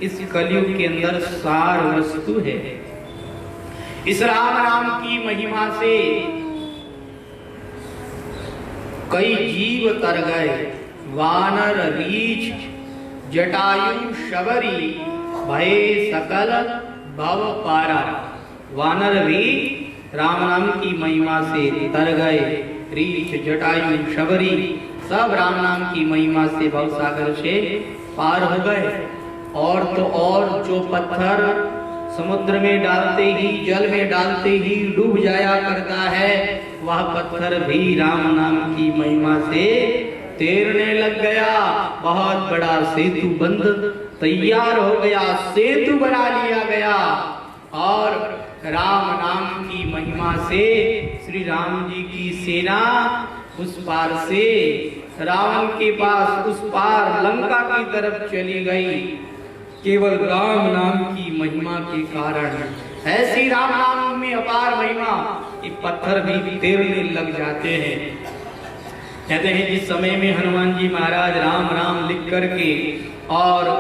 इस कलयुग के अंदर सार वस्तु है। इस राम नाम की महिमा से कई जीव तर गए। वानर रीछ जटायु शबरी भय सकल भव पारा। वानर भी राम नाम की महिमा से तर गए। रीछ जटायु शबरी सब राम नाम की महिमा से भव सागर से पार हो गए। और तो और जो पत्थर समुद्र में डालते ही, जल में डालते ही डूब जाया करता है, वह पत्थर भी राम नाम की महिमा से तैरने लग गया। बहुत बड़ा सेतु बंध तैयार हो गया, सेतु बना लिया गया। और राम नाम की महिमा से श्री राम जी की सेना उस पार से रावण के पास उस पार लंका की तरफ चली गई, केवल राम नाम की महिमा के कारण। ऐसी राम नाम में अपार महिमा कि पत्थर भी तैरने लग जाते हैं। कहते हैं जिस समय में हनुमान जी महाराज राम राम लिख करके और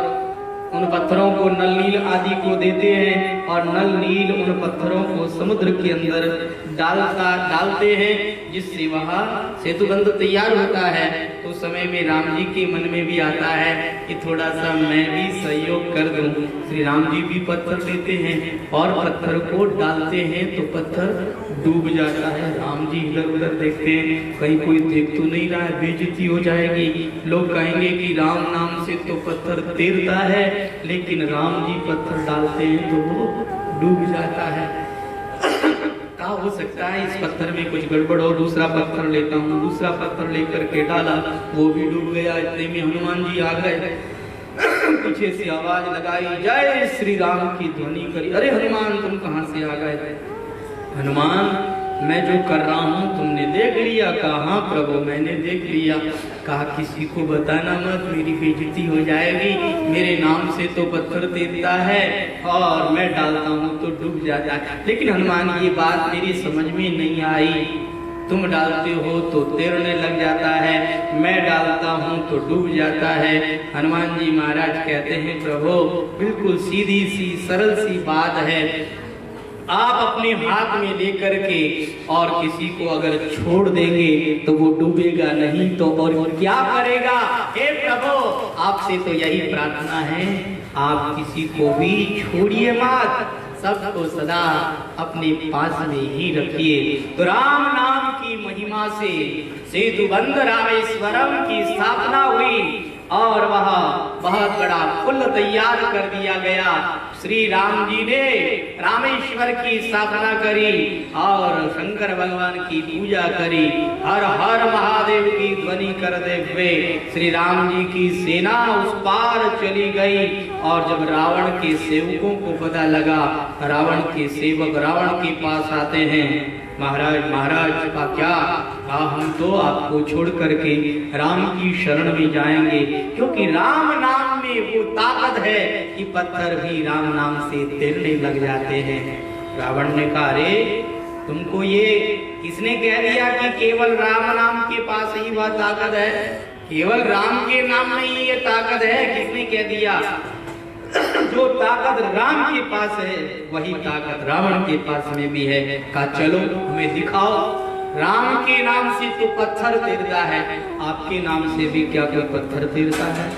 उन पत्थरों को नल नील आदि को देते हैं और नल नील उन पत्थरों को समुद्र के अंदर डालते हैं, जिससे वह सेतु बंध तैयार होता है। तो उस समय में राम जी के मन में भी आता है कि थोड़ा सा मैं भी सहयोग कर दूं। श्री राम जी भी पत्थर लेते हैं और पत्थर को डालते हैं तो पत्थर डूब जाता है। राम जी इधर उधर देखते हैं, कहीं कोई देख तो नहीं रहा है, बेइज्जती हो जाएगी, लोग कहेंगे कि राम नाम से तो पत्थर तैरता है, लेकिन राम जी पत्थर डालते हैं तो वो डूब जाता है। क्या हो सकता है इस पत्थर में कुछ गड़बड़ हो। दूसरा पत्थर लेता हूँ, दूसरा पत्थर लेकर के डाला, वो भी डूब गया। इतने में हनुमान जी आ गए, पीछे से आवाज लगाई, जय श्री राम की ध्वनि करी। अरे हनुमान तुम कहाँ से आ गए? हनुमान मैं जो कर रहा हूँ तुमने देख लिया? कहा हाँ प्रभु मैंने देख लिया। कहा किसी को बताना मत, मेरी बेइज्जती हो जाएगी, मेरे नाम से तो पत्थर तैरता है और मैं डालता हूँ तो डूब जाता है। लेकिन हनुमान ये बात मेरी समझ में नहीं आई, तुम डालते हो तो तैरने लग जाता है, मैं डालता हूँ तो डूब जाता है। हनुमान जी महाराज कहते हैं प्रभु बिल्कुल सीधी सी सरल सी बात है, आप अपने हाथ में लेकर के और किसी को अगर छोड़ देंगे तो वो डूबेगा नहीं तो और क्या करेगा? हे प्रभु आपसे तो यही प्रार्थना है, आप किसी को भी छोड़िए मत, सबको सदा अपने पास में ही रखिए। तो राम नाम की महिमा से सेतु बंध रामेश्वरम की स्थापना हुई और वह बहुत बड़ा पुल तैयार कर दिया गया। श्री राम जी ने रामेश्वर की स्थापना करी और शंकर भगवान की पूजा करी। हर हर महादेव की ध्वनि करते हुए श्री राम जी की सेना उस पार चली गई। और जब रावण के सेवकों को पता लगा, रावण के सेवक रावण के पास आते हैं, महाराज महाराज का क्या? हम तो आपको छोड़ करके राम की शरण में जाएंगे, क्योंकि राम नाम में वो ताकत है कि पत्थर भी राम नाम से तैरने लग जाते हैं। रावण ने कहा अरे तुमको ये किसने कह दिया कि केवल राम नाम के पास ही वह ताकत है? केवल राम के नाम में ही ये ताकत है, किसने कह दिया? जो ताकत राम के पास है वही ताकत रावण के पास में भी है। कहा चलो हमें दिखाओ, राम के नाम से तो पत्थर तैरता है, आपके नाम से भी क्या कोई पत्थर तैरता है?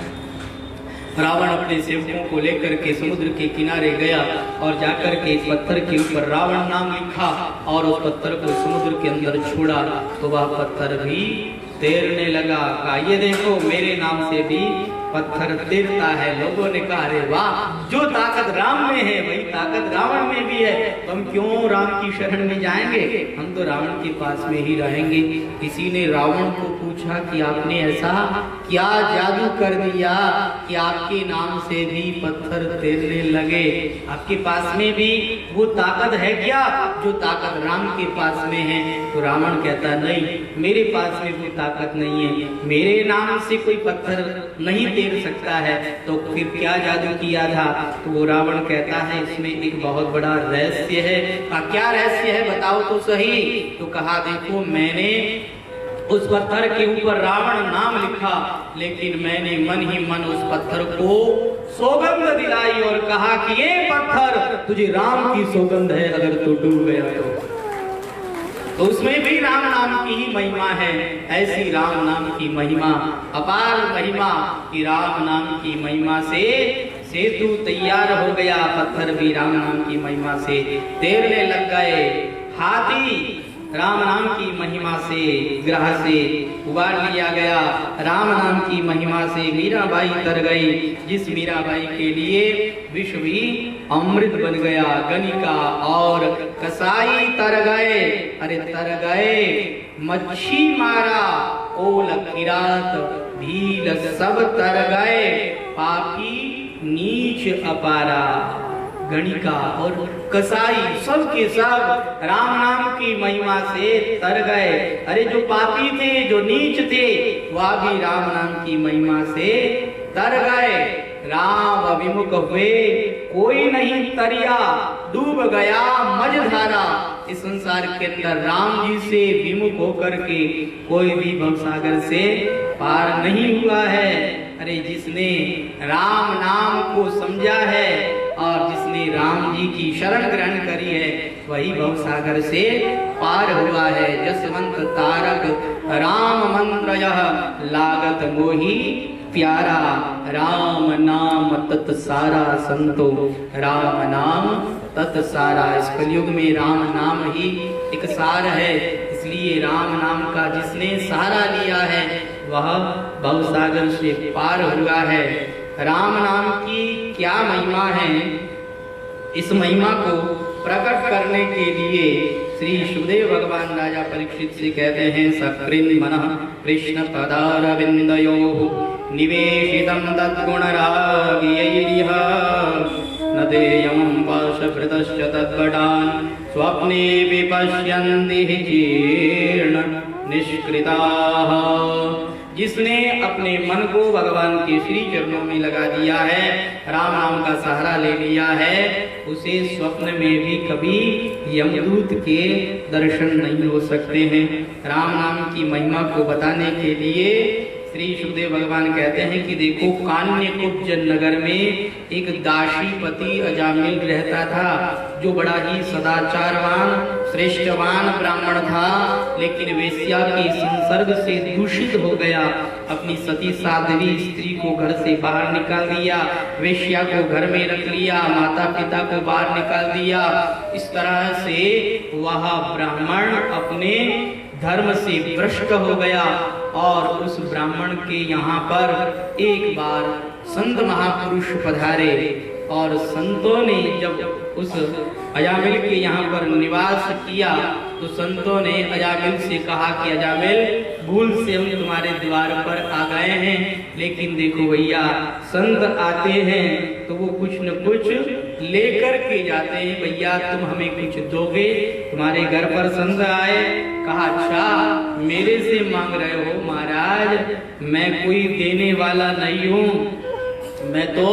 रावण अपने सेवकों को लेकर के समुद्र के किनारे गया और जाकर के पत्थर के ऊपर रावण नाम लिखा और उस पत्थर को समुद्र के अंदर छोड़ा तो वह पत्थर भी तैरने लगा। कहा ये देखो मेरे नाम से भी पत्थर तैरता है। लोगों ने कहा अरे वाह, जो ताकत राम में है वही ताकत रावण में भी है, तो हम क्यों राम की शरण में जाएंगे, हम तो रावण के पास में ही रहेंगे। किसी ने रावण को पूछा कि आपने ऐसा क्या जादू कर दिया कि आपके नाम से भी पत्थर तैरने लगे? आपके पास में भी वो ताकत है क्या जो ताकत राम के पास में है? तो रावण कहता नहीं, मेरे पास में वो ताकत नहीं है, मेरे नाम से कोई पत्थर नहीं तैर सकता है, तो फिर क्या जादू किया था? तो वो रावण कहता है इसमें एक बहुत बड़ा रहस्य है। क्या रहस्य है बताओ तो सही? तो कहा देखो मैंने उस पत्थर के ऊपर रावण नाम लिखा, लेकिन मैंने मन ही मन उस पत्थर को सौगंध दिलाई और कहा कि ये पत्थर तुझे राम की सौगंध है, अगर तू डूब गया तो उसमें भी राम नाम की ही महिमा है। ऐसी राम नाम की महिमा, अपार महिमा कि राम नाम की महिमा से सेतु तैयार हो गया, पत्थर भी राम नाम की महिमा से तैरने लग गए। हाथी राम नाम की महिमा से ग्रह से उबार लिया गया, राम नाम की महिमा से मीराबाई तर गई, जिस मीराबाई के लिए विश्व भी अमृत बन गया। गणिका और कसाई तर गए, अरे तर गए, मच्छी मारा, ओल किरात भील सब तर गए, पापी नीच अपारा। गणिका और कसाई सब के सब राम नाम की महिमा से तर गए। अरे जो पापी थे, जो नीच थे, वह भी राम नाम की महिमा से तर गए। राम अभिमुख हुए कोई नहीं तरिया, डूब गया मझधारा। इस संसार के अंदर राम जी से विमुख होकर के कोई भी भवसागर से पार नहीं हुआ है। अरे जिसने राम नाम को समझा है और जिसने राम जी की शरण ग्रहण करी है, वही भवसागर से पार हुआ है। जसवंत तारक राम मंत्र यह लागत मोही प्यारा, राम नाम तत् सारा संतो, राम नाम तत् सारा। इस कलयुग में राम नाम ही एक सार है, इसलिए राम नाम का जिसने सहारा लिया है वह भवसागर से पार हुआ है। राम नाम की क्या महिमा है, इस महिमा को प्रकट करने के लिए श्री सुखदेव भगवान राजा परीक्षित से कहते हैं, सकृन् मनः कृष्ण पदारविन्दयोः निवेशितं तद्गुणरागयैरिह न देयं पाशभृतश्च तद्वटान् स्वप्ने विपश्यन्ति जीर्ण निष्कृताः। जिसने अपने मन को भगवान के श्री चरणों में लगा दिया है, राम नाम का सहारा ले लिया है, उसे स्वप्न में भी कभी यमदूत के दर्शन नहीं हो सकते हैं। राम नाम की महिमा को बताने के लिए श्री सुखदेव भगवान कहते हैं कि देखो, कान्यकुब्ज नगर में एक दासीपति अजामिल रहता था, जो बड़ा ही सदाचारवान श्रेष्ठवान ब्राह्मण था, लेकिन वेश्या के संसर्ग से दूषित हो गया। अपनी सती साध्वी स्त्री को घर से बाहर निकाल दिया, वेश्या को घर में रख लिया, माता पिता को बाहर निकाल दिया। इस तरह से वह ब्राह्मण अपने धर्म से भ्रष्ट हो गया। और उस ब्राह्मण के यहाँ पर एक बार संत महापुरुष पधारे, और संतों ने जब उस अजामिल के यहाँ पर निवास किया तो संतों ने अजामिल से कहा कि अजामिल, भूल से हम तुम्हारे द्वार पर आ गए हैं, लेकिन देखो भैया, संत आते हैं तो वो कुछ न कुछ लेकर के जाते हैं, भैया तुम हमें कुछ दोगे? तुम्हारे घर पर संत आए, कहा अच्छा मेरे से मांग रहे हो? महाराज मैं कोई देने वाला नहीं हूँ, मैं तो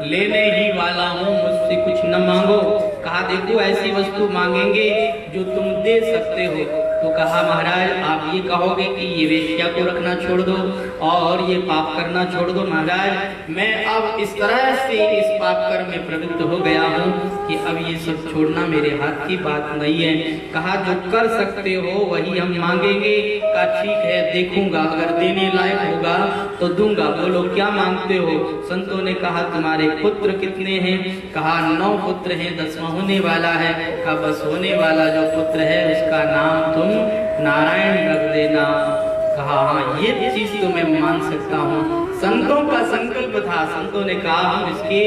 लेने ही वाला हूँ, मुझसे कुछ न मांगो। कहा देखो ऐसी वस्तु मांगेंगे जो तुम दे सकते हो। तो कहा महाराज आप ये कहोगे कि ये वेश्या को रखना छोड़ दो और ये पाप करना छोड़ दो? महाराज मैं अब इस तरह से इस पाप कर्म में प्रवृत्त हो गया हूँ कि अब ये सब छोड़ना मेरे हाथ की बात नहीं है। कहा जो कर सकते हो वही हम मांगेंगे। कहा ठीक है देखूंगा, अगर देने लायक होगा तो दूंगा, बोलो क्या मांगते हो? संतों ने कहा तुम्हारे पुत्र कितने हैं? कहा 9 पुत्र हैं, 10वां होने वाला है। कहा बस होने वाला जो पुत्र है उसका नाम तुम नारायण रख देना। कहा हाँ ये चीज तो मैं मान सकता हूँ। संतों का संकल्प था, संतों ने कहा हम इसके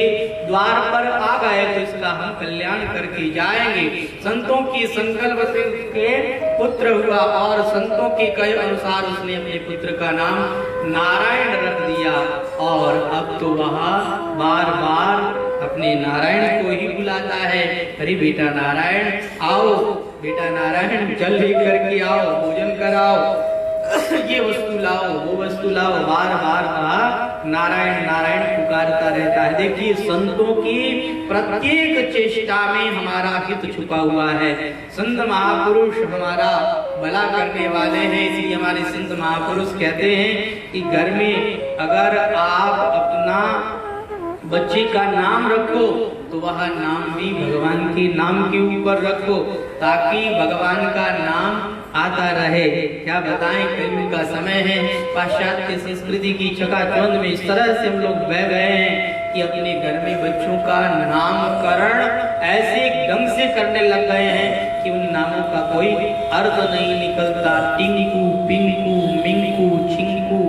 द्वार पर आ गए तो इसका हम कल्याण करके जाएंगे। संतों की संकल्प से उसके पुत्र हुआ और संतों के कहे अनुसार उसने अपने पुत्र का नाम नारायण रख दिया। और अब तो वह बार बार अपने नारायण को ही बुलाता है, अरे बेटा नारायण आओ, बेटा नारायण जल लेकर के आओ, भोजन कराओ, ये वस्तु लाओ, वो वस्तु लाओ, बार बार नारायण नारायण पुकारता रहता है। देखिए संतों की प्रत्येक चेष्टा में हमारा हित छुपा हुआ है। संत महापुरुष हमारा भला करने वाले हैं। इसलिए हमारे संत महापुरुष कहते हैं कि घर में अगर आप अपना बच्चे का नाम रखो तो वह नाम भी भगवान के नाम के ऊपर रखो, ताकि भगवान का नाम आता रहे। क्या बताएं, कलयुग का समय है, पाश्चात्य संस्कृति की चकाचौंध में इस तरह से हम लोग बह गए हैं कि अपने घर में बच्चों का नामकरण ऐसे ढंग से करने लग गए हैं कि उन नामों का कोई अर्थ नहीं निकलता। टिंकू, पिंकू, मिंकू, चिंकू,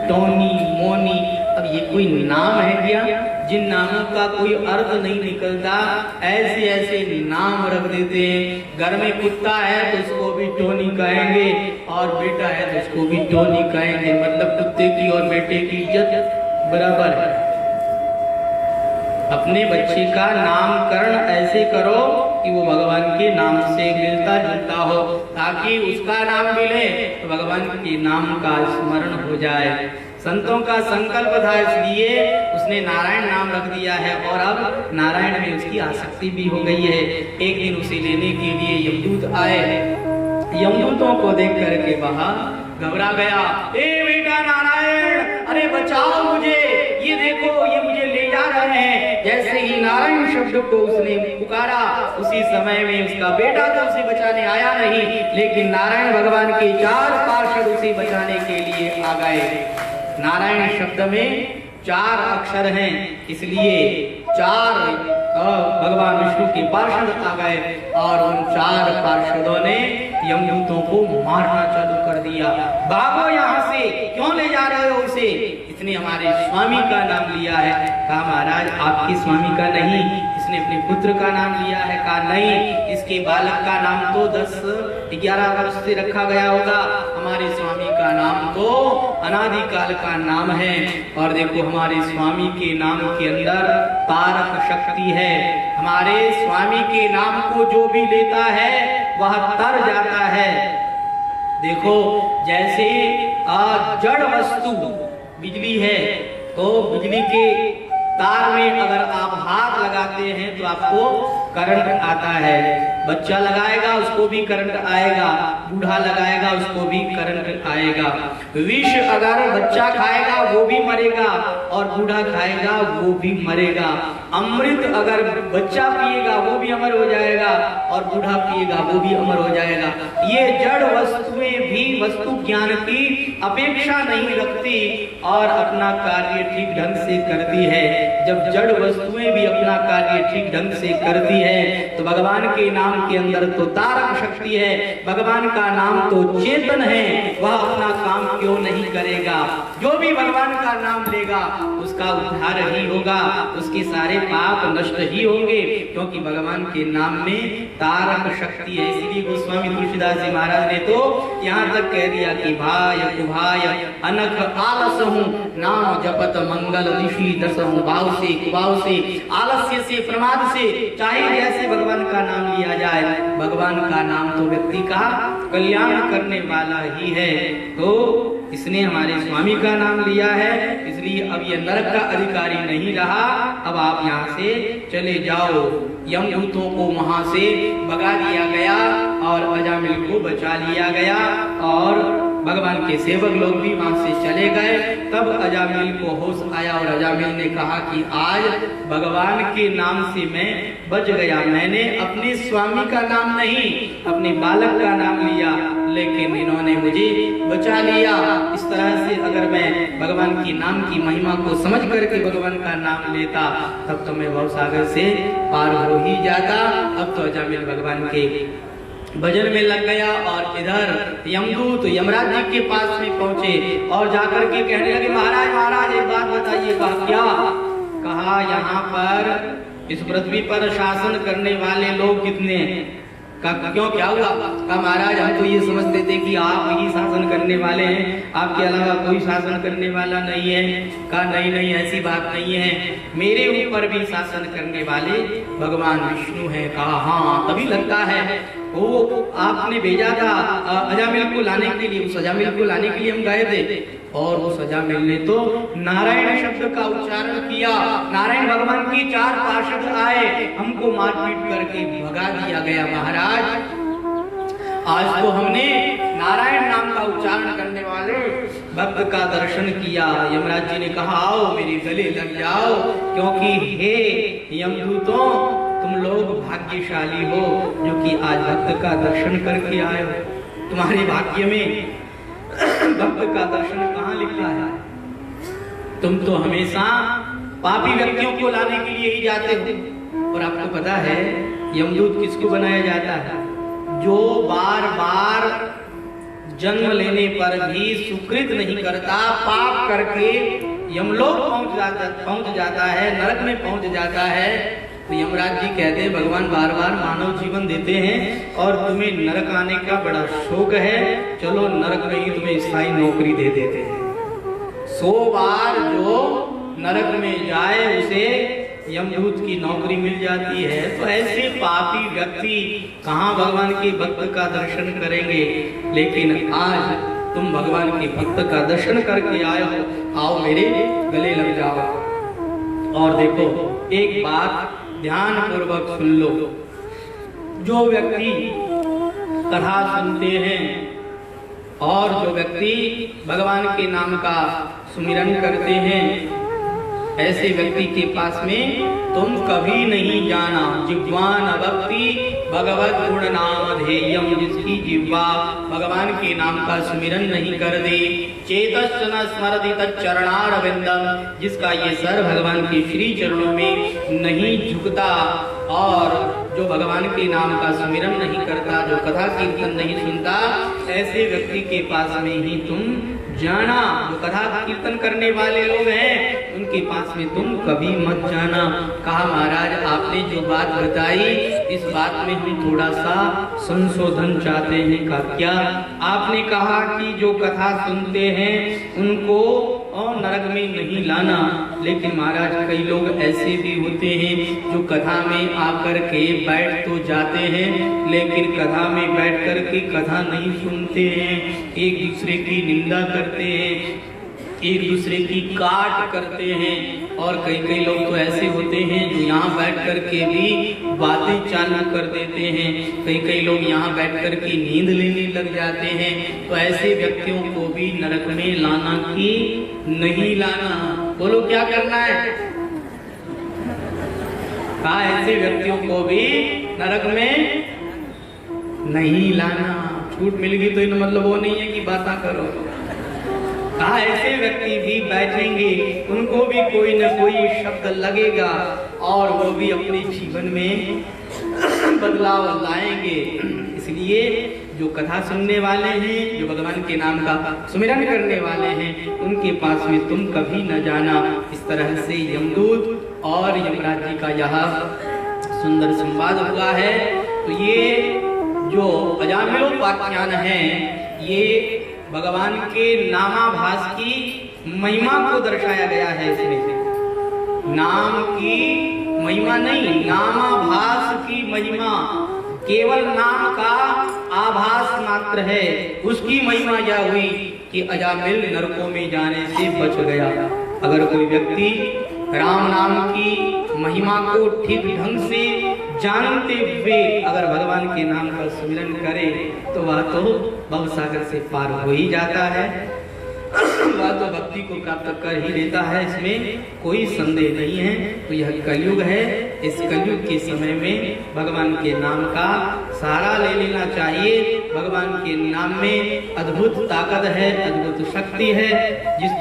टोनी, मोनी, अब ये कोई नाम है क्या? जिन नामों का कोई अर्थ नहीं निकलता, ऐसे ऐसे नाम रख देते हैं। घर में कुत्ता है तो उसको भी टोनी कहेंगे, और बेटा है तो उसको भी टोनी कहेंगे। मतलब कुत्ते की और बेटे की इज्जत बराबर है। अपने बच्चे का नामकरण ऐसे करो कि वो भगवान के नाम से मिलता जुलता हो, ताकि उसका नाम मिले तो भगवान के नाम का स्मरण हो जाए। संतों का संकल्प था, इसलिए उसने नारायण नाम रख दिया है, और अब नारायण में उसकी आसक्ति भी हो गई है। एक दिन उसे लेने के लिए यमदूत आए। यमदूतों को देख करके वह घबरा गया। ए बेटा नारायण, अरे बचाओ मुझे, ये देखो ये मुझे ले जा रहे हैं। जैसे ही नारायण शब्द को उसने पुकारा, उसी समय में उसका बेटा तो उसे बचाने आया नहीं, लेकिन नारायण भगवान के 4 पार्षद उसे बचाने के लिए आ गए। नारायण शब्द में 4 अक्षर हैं, इसलिए 4 भगवान विष्णु के पार्षद आ गए, और उन 4 पार्षदों ने यमदूतों को मारना चालू कर दिया। भागो यहाँ से, क्यों ले जा रहे हो उसे? इसने हमारे स्वामी का नाम लिया है। कहा महाराज आपके स्वामी का नहीं, इसने अपने पुत्र का नाम लिया है। कहा नहीं, इसके बालक का नाम तो 10-11 वर्ष से रखा गया होगा, हमारे स्वामी का नाम तो अनादिकाल का नाम है। और देखो हमारे स्वामी के नाम के अंदर तारक शक्ति है। हमारे स्वामी के नाम को जो भी लेता है वह तर जाता है। देखो जैसे जड़ वस्तु बिजली है, तो बिजली के तार में अगर आप हाथ लगाते हैं तो आपको करंट आता है। बच्चा लगाएगा उसको भी करंट आएगा, बूढ़ा लगाएगा उसको भी करंट आएगा। विष अगर बच्चा खाएगा वो भी मरेगा, और बूढ़ा खाएगा वो भी मरेगा। अमृत अगर बच्चा पिएगा वो भी अमर हो जाएगा, और बूढ़ा पिएगा वो भी अमर हो जाएगा। ये जड़ वस्तुएं भी वस्तु ज्ञान की अपेक्षा नहीं रखती और अपना कार्य ठीक ढंग से करती है। जब जड़ वस्तुएं भी अपना कार्य ठीक ढंग से करती है, तो भगवान के नाम के अंदर तो तारक शक्ति है, भगवान का नाम तो चेतन है, वह अपना काम क्यों नहीं करेगा? जो भी भगवान का नाम लेगा उसका उद्धार ही होगा, उसके सारे पाप नष्ट ही होंगे, क्योंकि भगवान के नाम में तारक शक्ति है। इसीलिए गोस्वामी तुलसीदास जी महाराज ने तो यहाँ तक कह दिया कि भाय कुभाय अनख आलस हूँ, नाम जपत मंगल दिशि दस हूँ। भाव से कुभाव से, आलस्य से, प्रमाद से, चाहे जैसे भगवान का नाम लिया जाए, भगवान का नाम तो व्यक्ति का कल्याण करने वाला ही है। तो इसने हमारे स्वामी का नाम लिया है, इसलिए अब ये नरक का अधिकारी नहीं रहा। अब आप यहाँ से चले जाओ। यमदूतों को वहां से भगा दिया गया और अजामिल को बचा लिया गया, और भगवान के सेवक लोग भी वहां से चले गए। तब अजामिल को होश आया और अजामिल ने कहा कि आज भगवान के नाम से मैं बच गया। मैंने अपने स्वामी का नाम नहीं, अपने बालक का नाम लिया, लेकिन इन्होंने मुझे बचा लिया। इस तरह से अगर मैं भगवान की नाम की महिमा को समझ करके भगवान का नाम लेता, तब तो मैं भव सागर से पार हो ही जाता। अब तो अजामिल भगवान के भजन में लग गया, और इधर यमदूत यमराज जी के पास में पहुंचे और जाकर के कहने लगे, महाराज महाराज एक बात बताइए। कहा क्या? कहा यहाँ पर इस पृथ्वी पर शासन करने वाले लोग कितने हैं? क्यों क्या हुआ? कहा महाराज हम तो ये समझते थे कि आप ही शासन करने वाले हैं, आपके अलावा कोई शासन करने वाला नहीं है। कहा नहीं नहीं ऐसी बात नहीं है, मेरे ऊपर भी शासन करने वाले भगवान विष्णु हैं। कहा हाँ तभी लगता है, वो आपने भेजा था अजामिल को लाने के लिए, उस अजामिल को लाने के लिए हम गए थे, और उस अजामिल ने तो नारायण शब्द का उच्चारण किया। नारायण भगवान के 4 पार्षद आए, हमको मारपीट करके भगा दिया गया। महाराज आज तो हमने नारायण नाम का उच्चारण करने वाले भक्त का दर्शन किया। यमराज जी ने कहा आओ मेरे गले लग जाओ, क्योंकि हे यमदूतों तुम लोग भाग्यशाली हो जो कि आज भक्त का दर्शन करके आए हो। तुम्हारे भाग्य में भक्त का दर्शन कहाँ लिखा है? तुम तो हमेशा पापी व्यक्तियों को लाने के लिए ही जाते हो। और आपको पता है यमदूत किसको बनाया जाता है? जो बार बार जन्म लेने पर भी सुकृत नहीं करता, पाप करके यमलोक पहुंच जाता है, नरक में पहुंच जाता है। तो यमराज जी कहते हैं भगवान बार बार मानव जीवन देते हैं और तुम्हें नरक आने का बड़ा शौक है, चलो नरक में ही तुम्हें स्थायी नौकरी दे देते हैं। 100 बार जो नरक में जाए उसे यमदूत की नौकरी मिल जाती है। तो ऐसे पापी व्यक्ति कहाँ भगवान के भक्त का दर्शन करेंगे? लेकिन आज तुम भगवान के भक्त का दर्शन करके आए हो, आओ मेरे गले लग जाओ। और देखो एक बात ध्यान पूर्वक सुन लो, जो व्यक्ति कथा सुनते हैं और जो व्यक्ति भगवान के नाम का सुमिरन करते हैं, ऐसे व्यक्ति के पास में तुम कभी नहीं जाना। जिह्वान भक्ति भगवत गुण नाम ध्येयम, जिसकी जिह्वा भगवान के नाम का सुमिरन नहीं कर दे, चेतश्च न स्मरति तच्चरणारविंदम, जिसका ये सर भगवान के श्री चरणों में नहीं झुकता, और जो भगवान के नाम का सुमिरन नहीं करता, जो कथा कीर्तन नहीं सुनता, ऐसे व्यक्ति के पास में ही तुम जाना। जो कथा कीर्तन करने वाले लोग हैं उनके पास में तुम कभी मत जाना। कहा महाराज आपने जो बात बताई इस बात में हम थोड़ा सा संशोधन चाहते हैं। का क्या? आपने कहा कि जो कथा सुनते हैं उनको और नरक में नहीं लाना, लेकिन महाराज कई लोग ऐसे भी होते हैं जो कथा में आकर के बैठ तो जाते हैं लेकिन कथा में बैठ कर के कथा नहीं सुनते हैं, एक दूसरे की निंदा करते हैं, एक दूसरे की काट करते हैं। और कई लोग तो ऐसे होते हैं जो यहाँ बैठ कर के भी बातें चालू कर देते हैं, कई लोग यहाँ बैठ कर के नींद लेने लग जाते हैं। तो ऐसे व्यक्तियों को भी नरक में लाना कि नहीं लाना? बोलो क्या करना है? कहा ऐसे व्यक्तियों को भी नरक में नहीं लाना। छूट मिल गई तो इन मतलब वो नहीं है कि बातें करो। कहा ऐसे व्यक्ति भी बैठेंगे, उनको भी कोई न कोई शब्द लगेगा और वो भी अपने जीवन में बदलाव लाएंगे। इसलिए जो कथा सुनने वाले हैं, जो भगवान के नाम का सुमिरन करने वाले हैं, उनके पास में तुम कभी न जाना। इस तरह से यमदूत और यमराज जी का यह सुंदर संवाद हुआ है। तो ये जो अजामिलोपाख्यान है ये भगवान के नामाभास की महिमा को दर्शाया गया है। इसमें नाम की महिमा नहीं, नामाभास की महिमा, केवल नाम का आभास मात्र है। उसकी महिमा यह हुई कि अजामिल नरकों में जाने से बच गया। अगर कोई व्यक्ति राम नाम की महिमा को ठीक ढंग से जानते हुए अगर भगवान के नाम का सुमिरन करे तो वह तो भवसागर से पार हो ही जाता है, वह तो भक्ति को प्राप्त कर ही लेता है, इसमें कोई संदेह नहीं है। तो यह कलयुग है, इस कलयुग के समय में भगवान के नाम का सहारा ले लेना चाहिए। भगवान के नाम में अद्भुत ताकत है, अद्भुत शक्ति है।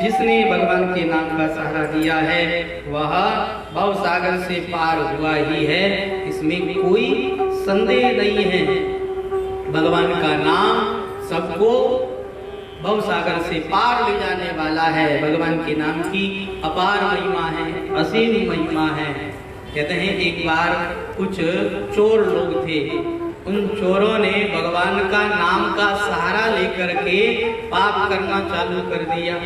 जिसने भगवान के नाम का सहारा दिया है वह भवसागर से पार हुआ ही है, इसमें कोई संदेह नहीं है। भगवान का नाम सबको भवसागर से पार ले जाने वाला है। भगवान के नाम की अपार महिमा है, असीम महिमा है। कहते हैं एक बार कुछ चोर लोग थे, उन चोरों ने भगवान का नाम का सहारा लेकर के पाप करना चालू कर दिया।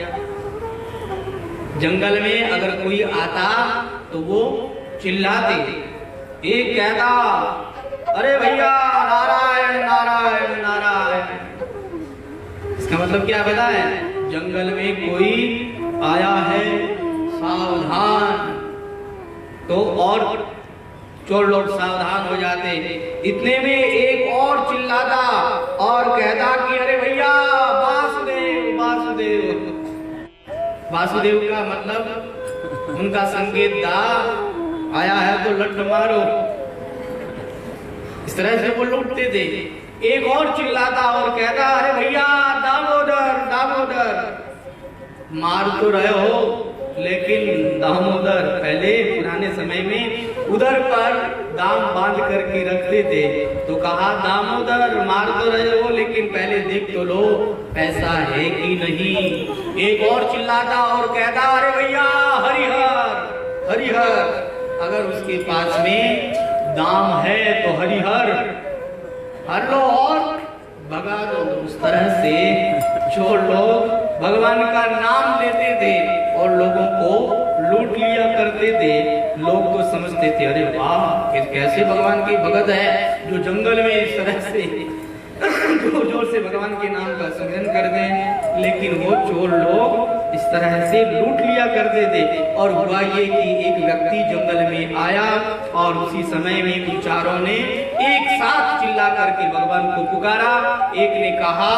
जंगल में अगर कोई आता तो वो चिल्लाते, एक कहता अरे भैया नारायण नारायण नारायण। इसका मतलब क्या पता है? जंगल में कोई आया है, सावधान। तो और चोर लोग सावधान हो जाते। इतने में एक और चिल्लाता और कहता कि अरे भैया वासुदेव वासुदेव। वासुदेव का मतलब उनका संकेत दा आया है तो लट मारो, इस तरह से वो लूटते थे। एक और चिल्लाता और कहता अरे भैया दामोदर दामोदर। मार तो रहे हो लेकिन दामोदर, पहले पुराने समय में उधर पर दाम बांध करके रखते थे, तो कहा दामोदर मार तो रहे हो लेकिन पहले देख तो लो पैसा है कि नहीं। एक और चिल्लाता और कहता अरे भैया हरिहर हरिहर। अगर उसके पास में दाम है तो हरिहर हर लो और भगा दो। उस तरह से जो लोग भगवान का नाम लेते थे और लोगों को लूट लिया करते थे, लोग तो समझते थे अरे वाह कैसे भगवान की भगत है जो जंगल में इस तरह से जोर जोर से भगवान के नाम का स्मरण करते हैं। लेकिन वो चोर लोग इस तरह से लूट लिया करते थे। और हुआ ये कि एक व्यक्ति जंगल में आया और उसी समय में उन चारों ने एक साथ चिल्ला करके भगवान को पुकारा। एक ने कहा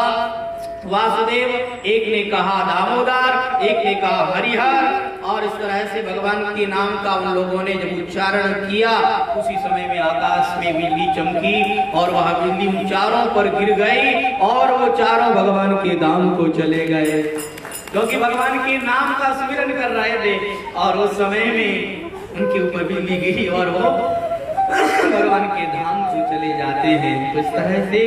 वासुदेव, एक ने कहा दामोदर, एक ने कहा हरिहर। और इस तरह से भगवान के नाम का उन लोगों ने जब उच्चारण किया, उसी समय में आकाश में बिजली चमकी और वह बिजली उन चारों पर गिर गई और वो चारों भगवान के धाम को चले गए, क्योंकि भगवान के नाम का स्मरण कर रहे थे। और उस समय में उनके ऊपर बिजली गिरी और वो भगवान के धाम को चले जाते हैं। तो इस तरह से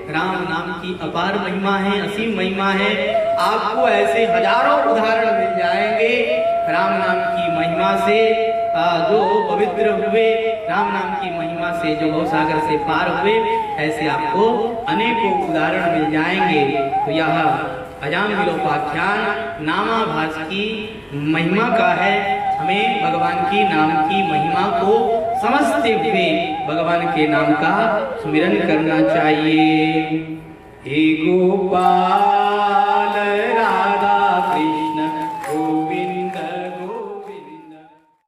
राम नाम की अपार महिमा है, असीम महिमा है। आपको ऐसे हजारों उदाहरण मिल जाएंगे राम नाम की महिमा से, जो पवित्र हुए, राम नाम की महिमा से जो भवसागर से पार हुए, ऐसे आपको अनेकों उदाहरण मिल जाएंगे। तो यह अजामिलोपाख्यान नामाभास की महिमा का है। हमें भगवान की नाम की महिमा को समझते हुए भगवान के नाम का सुमिरन करना चाहिए। हे गोपाल